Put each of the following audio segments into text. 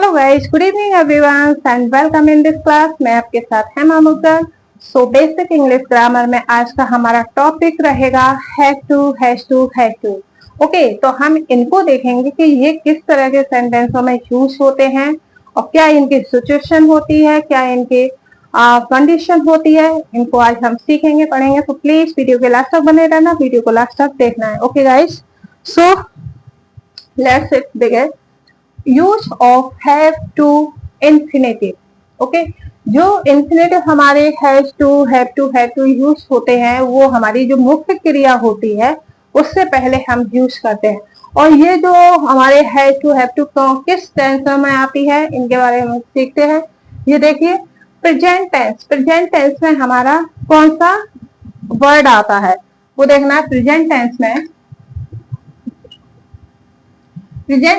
Hello guys, good evening everyone and welcome in this class. मैं आपके साथ Hema Mukta. So basic English grammar में आज का हमारा टॉपिक रहेगा have to, has to, had to. Okay, तो हम इनको देखेंगे कि ये किस तरह के सेंटेंसों में यूज होते हैं और क्या इनकी सिचुएशन होती है, क्या इनके कंडीशन होती है। इनको आज हम सीखेंगे, पढ़ेंगे। तो प्लीज वीडियो के लास्ट तक बने रहना, वीडियो को लास्ट तक देखना है। Okay guys, so let's begin. Use of have to infinitive. Okay, जो इंफिनिटिव हमारे has to, had to use होते हैं वो हमारी जो मुख्य क्रिया होती है उससे पहले हम यूज करते हैं। और ये जो हमारे हैज टू किस टेंस में आती है इनके बारे में सीखते हैं। ये देखिए, प्रेजेंट टेंस। प्रेजेंट टेंस में हमारा कौन सा वर्ड आता है वो देखना है। प्रेजेंट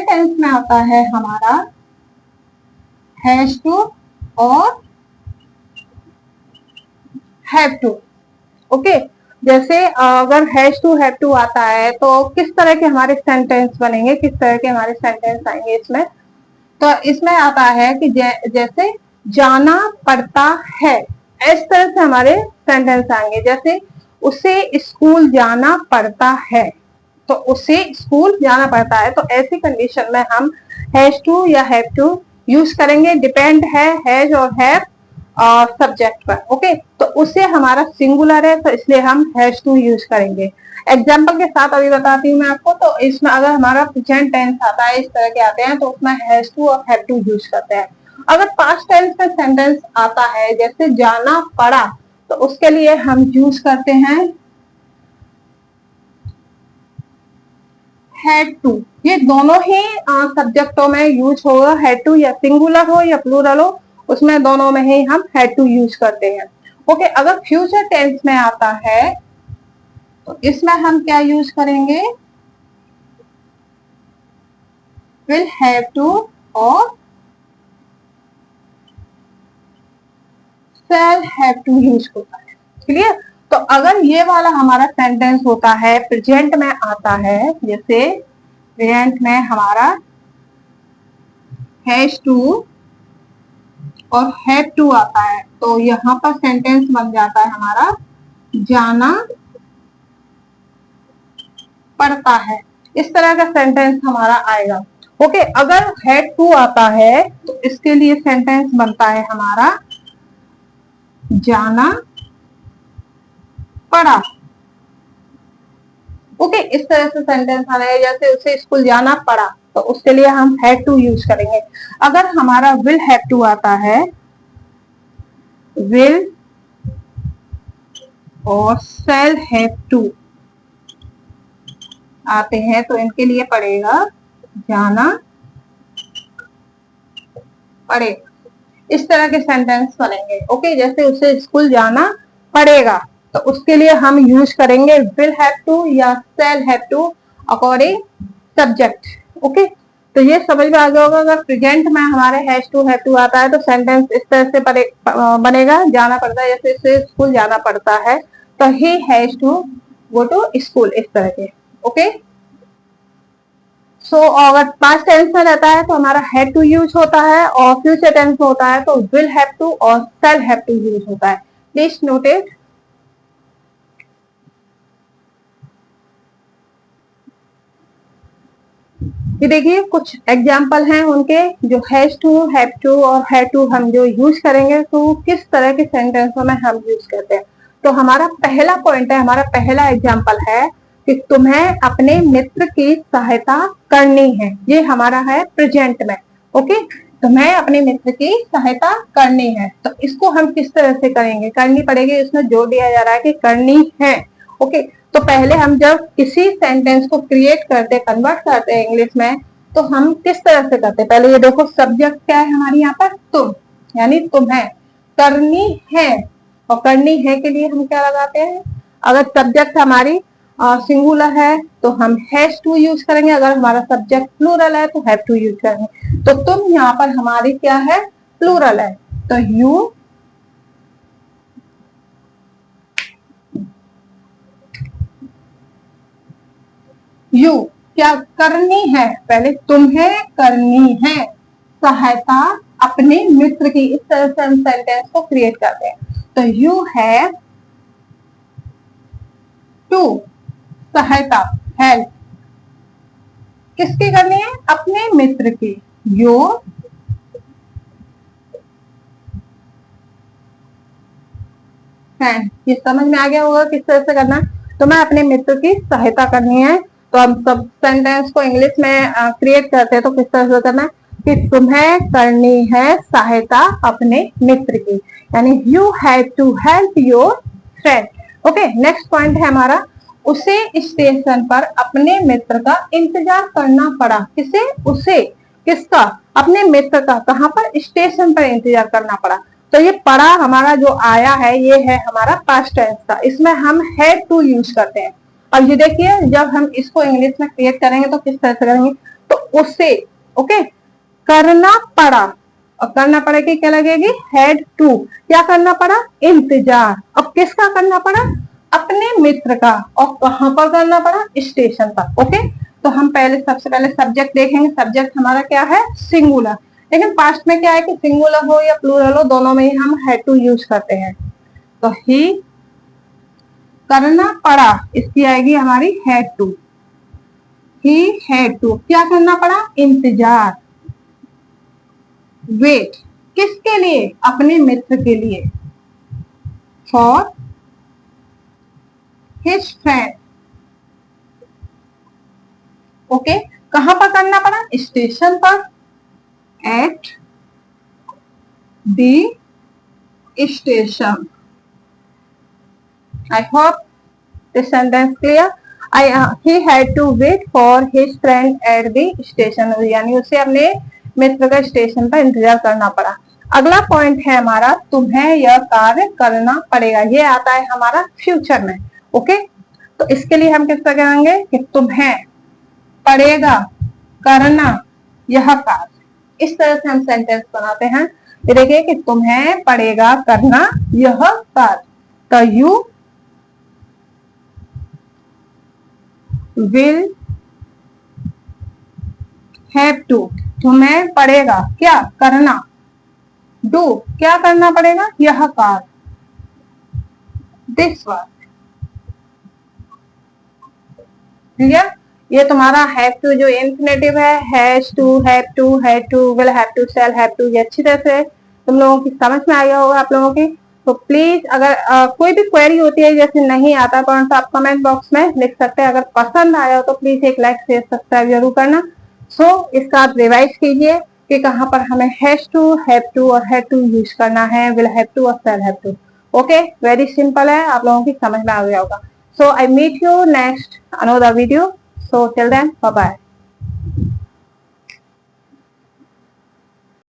टेंस में आता है हमारा हैज टू और हैव टू। ओके, जैसे अगर हैज टू, हैव टू आता है तो किस तरह के हमारे सेंटेंस बनेंगे, किस तरह के हमारे सेंटेंस आएंगे इसमें। तो इसमें आता है कि जैसे जाना पड़ता है, इस तरह से हमारे सेंटेंस आएंगे। जैसे उसे स्कूल जाना पड़ता है, तो उसे स्कूल जाना पड़ता है। तो ऐसी कंडीशन में हम हैज टू या हैव टू यूज करेंगे। डिपेंड है हैज और हैव सब्जेक्ट पर। ओके, तो उसे हमारा सिंगुलर है तो इसलिए हम हैज टू यूज करेंगे। एग्जाम्पल के साथ अभी बताती हूँ मैं आपको। तो इसमें अगर हमारा प्रेजेंट टेंस आता है, इस तरह के आते हैं, तो उसमें हैज टू और हैव टू यूज करते हैं। अगर पास्ट टेंस में सेंटेंस आता है जैसे जाना पड़ा, तो उसके लिए हम यूज करते हैं हैड टू। ये दोनों ही सब्जेक्टों में यूज होगा। हैड टू या सिंगुलर हो या प्लूरल हो, उसमें दोनों में ही हम हैड टू यूज करते हैं। ओके, अगर फ्यूचर टेंस में आता है तो इसमें हम क्या यूज करेंगे, विल हैव टू और शैल हैव टू यूज होता है। क्लियर। तो अगर ये वाला हमारा सेंटेंस होता है, प्रेजेंट में आता है, जैसे प्रेजेंट में हमारा हैज टू और हैव टू आता है, तो यहाँ पर सेंटेंस बन जाता है हमारा जाना पड़ता है। इस तरह का सेंटेंस हमारा आएगा। ओके, अगर हैड टू आता है तो इसके लिए सेंटेंस बनता है हमारा जाना पड़ा। ओके, इस तरह से सेंटेंस आना है। जैसे उसे स्कूल जाना पड़ा, तो उसके लिए हम हैड टू यूज करेंगे। अगर हमारा विल हैव टू आता है, विल और शैल हैव टू आते हैं, तो इनके लिए पड़ेगा जाना पड़ेगा। इस तरह के सेंटेंस बनेंगे। ओके, जैसे उसे स्कूल जाना पड़ेगा, तो उसके लिए हम यूज करेंगे विल हैव टू या shall have to according subject. Okay, तो ये समझ में आ गया होगा। अगर प्रेजेंट में हमारे हैज टू, हैव टू आता है तो सेंटेंस इस तरह से बनेगा, जाना पड़ता है। जैसे इसे स्कूल जाना पड़ता है तो he has to go to school, इस तरह के। ओके, सो अगर पास्ट टेंस में रहता है तो हमारा हैड टू यूज होता है, और फ्यूचर टेंस में होता है तो विल हैव टू और शैल हैव टू यूज होता है। Please note it. ये देखिए, कुछ एग्जाम्पल हैं उनके, जो हैज टू, हैव टू और हैड टू हम जो यूज करेंगे, तो किस तरह के सेंटेंसों में हम यूज करते हैं। तो हमारा पहला पॉइंट है, हमारा पहला एग्जाम्पल है कि तुम्हें अपने मित्र की सहायता करनी है। ये हमारा है प्रेजेंट में। ओके, तुम्हें अपने मित्र की सहायता करनी है, तो इसको हम किस तरह से करेंगे, करनी पड़ेगी। इसमें जोर दिया जा रहा है कि करनी है। ओके, तो पहले हम जब किसी सेंटेंस को क्रिएट करते, कन्वर्ट करते हैं इंग्लिश में, तो हम किस तरह से करते हैं। पहले ये देखो, सब्जेक्ट क्या है हमारी यहाँ पर, तुम, यानी तुम्हें करनी है। और करनी है के लिए हम क्या लगाते हैं, अगर सब्जेक्ट हमारी सिंगुलर है तो हम हैज टू यूज करेंगे। अगर हमारा सब्जेक्ट प्लूरल है तो हैव टू यूज करेंगे। तो तुम यहाँ पर हमारी क्या है, प्लूरल है, तो यू क्या करनी है, पहले तुम्हें करनी है। सहायता अपने मित्र की, इस तरह से हम सेंटेंस को क्रिएट करते हैं। तो यू हैव टू, सहायता हेल्प किसकी करनी है? अपने मित्र की। योर फ्रेंड, ये समझ में आ गया होगा किस तरह से करना है। तो मैं अपने मित्र की सहायता करनी है, तो हम सब सेंटेंस को इंग्लिश में क्रिएट करते हैं तो किस तरह से करना है कि तुम्हें करनी है सहायता अपने मित्र की, यानी you have to help your friend. Okay, next point है हमारा, उसे स्टेशन पर अपने मित्र का इंतजार करना पड़ा। किसे? उसे। किसका? अपने मित्र का। कहां पर? स्टेशन पर इंतजार करना पड़ा। तो ये पड़ा हमारा जो आया है ये है हमारा पास्ट टेंस का, इसमें हम हैड टू यूज करते हैं। अब ये देखिए जब हम इसको इंग्लिश में क्रिएट करेंगे तो किस तरह से करेंगे, तो उसे ओके करना पड़ा, और करना पड़ेगी क्या लगेगी? Had to. क्या करना पड़ा? इंतजार। अब किसका करना पड़ा? अपने मित्र का। और कहां पर करना पड़ा? स्टेशन पर। ओके, तो हम सबसे पहले सब्जेक्ट देखेंगे। सब्जेक्ट हमारा क्या है? सिंगुलर। लेकिन पास्ट में क्या है कि सिंगुलर हो या प्लूरल हो दोनों में ही हम हैड टू यूज करते हैं। तो ही करना पड़ा, इसकी आएगी हमारी had to. He had to, क्या करना पड़ा? इंतजार। वेट, किसके लिए? अपने मित्र के लिए। For his friend. ओके, कहां पर करना पड़ा? स्टेशन पर। At the station. I hope this sentence clear. He had to wait for his friend at the station. यानी उसे अपने मित्र का स्टेशन पर इंतजार करना पड़ा। अगला पॉइंट है हमारा, तुम्हें यह कार्य करना पड़ेगा। ये आता है हमारा फ्यूचर में। ओके, तो इसके लिए हम किस तरह करेंगे कि तुम्हें पड़ेगा करना यह कार्य। इस तरह से हम सेंटेंस बनाते हैं। ये देखिए कि तुम्हें पड़ेगा करना यह कार्य। तो यू will have to, तुम्हें पड़ेगा क्या? करना। do, क्या करना पड़ेगा? यह कार्य। This work. ठीक है, ये तुम्हारा हैव टू जो इंफिनिटिव है, has to, have to, had to, will have to, shall have to, ये अच्छी तरह से तुम लोगों की समझ में आ गया होगा आप लोगों की। तो प्लीज अगर कोई भी क्वेरी होती है जैसे नहीं आता तो आप कमेंट बॉक्स में लिख सकते हैं। अगर पसंद आया हो तो प्लीज एक लाइक शेयर सब्सक्राइब जरूर करना। इसका आप रिवाइज कीजिए कि कहां पर हमें हैज टू, हैव टू और हैड टू यूज करना है, विल हैव टू और shall have to. Okay, very simple है, आप लोगों की समझ में आ गया होगा। So I meet you next another video. So till then, bye bye.